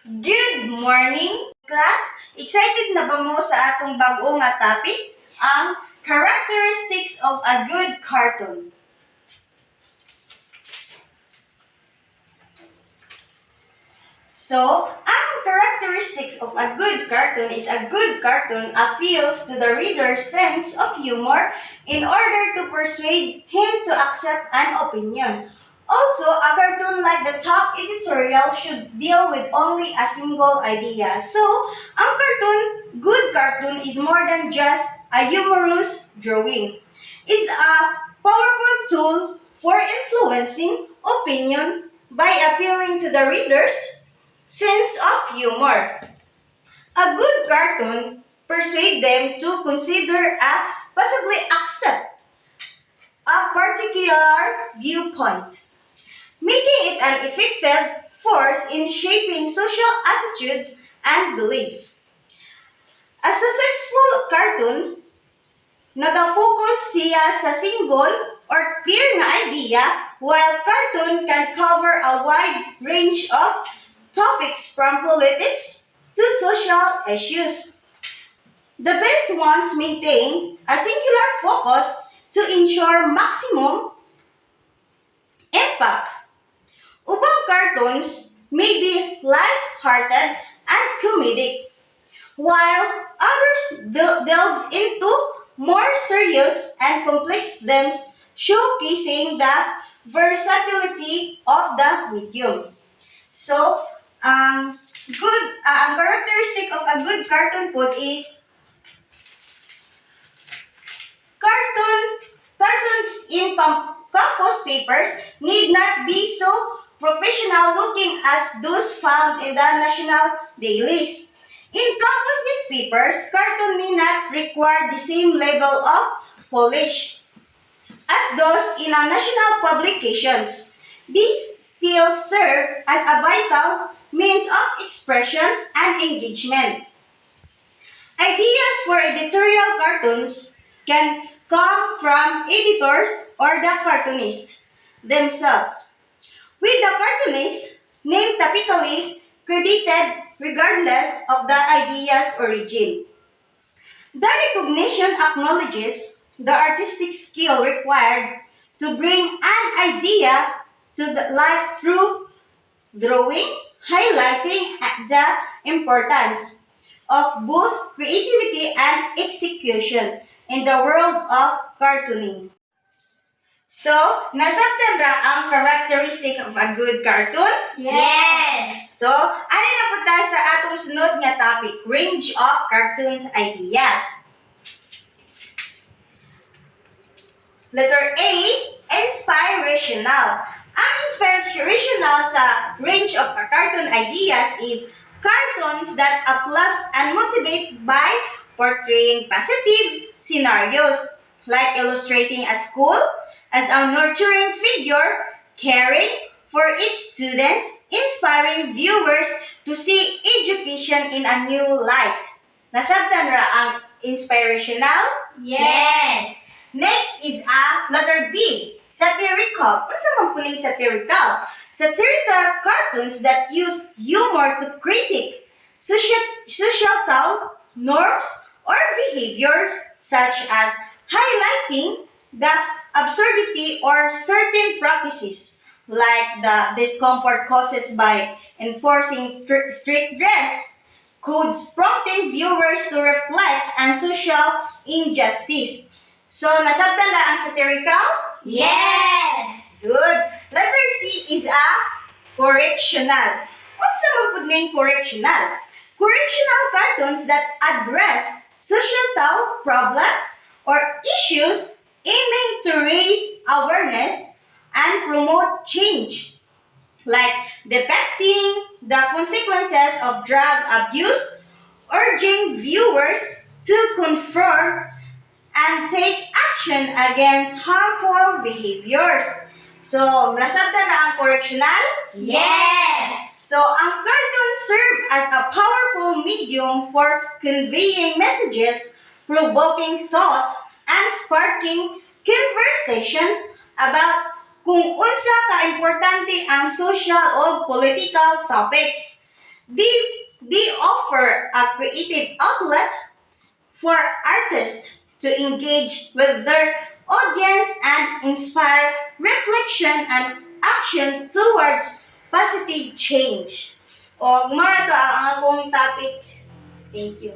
Good morning, class! Excited na ba mo sa atong bago nga topic? Ang characteristics of a good cartoon. So, ang characteristics of a good cartoon is a good cartoon appeals to the reader's sense of humor in order to persuade him to accept an opinion. Also, a cartoon like the top editorial should deal with only a single idea. So, ang good cartoon is more than just a humorous drawing. It's a powerful tool for influencing opinion by appealing to the reader's sense of humor. A good cartoon persuades them to consider a possibly accept a particular viewpoint, making it an effective force in shaping social attitudes and beliefs. A successful cartoon, nagafocus siya sa single or clear na idea, while cartoon can cover a wide range of topics from politics to social issues. The best ones maintain a singular focus to ensure maximum impact. Ubang cartoons may be light-hearted and comedic, while others delve into more serious and complex themes, showcasing the versatility of the medium. So, ang characteristic of a good cartoon po is cartoons in campus papers need not be so professional looking as those found in the national dailies. In campus newspapers, cartoon may not require the same level of polish as those in our national publications. These still serve as a vital means of expression and engagement. Ideas for editorial cartoons can come from editors or the cartoonists themselves, with the cartoonist name typically credited regardless of the idea's origin. The recognition acknowledges the artistic skill required to bring an idea to life through drawing, highlighting the importance of both creativity and execution in the world of cartooning. So, nasabtan ra ang characteristic of a good cartoon? Yes! So, ano na po tayo sa atong sunod nga topic, range of cartoons ideas. Letter A, inspirational. Ang inspirational sa range of cartoon ideas is cartoons that uplift and motivate by portraying positive scenarios, like illustrating a school as a nurturing figure, caring for its students, inspiring viewers to see education in a new light. Nasabtan ra ang inspirational? Yes! Next is a letter B, satirical. Ano sa mga puling satirical? Satirical cartoons that use humor to critique societal norms or behaviors, such as highlighting the absurdity or certain practices, like the discomfort caused by enforcing strict dress codes, prompting viewers to reflect on social injustice. So, nasabtan na ang satirical? Yes! Good. Letter C is a correctional. Unsa man pud ning correctional? Correctional cartoons that address societal problems or issues aiming to raise awareness and promote change, like depicting the consequences of drug abuse, urging viewers to confront and take action against harmful behaviors. So, nasabtan na ang correctional? Yes! So, ang cartoon serve as a powerful medium for conveying messages, provoking thought, and sparking conversations about kung unsa ka importante ang social o political topics. They offer a creative outlet for artists to engage with their audience and inspire reflection and action towards positive change. O, mara to ang akong topic. Thank you.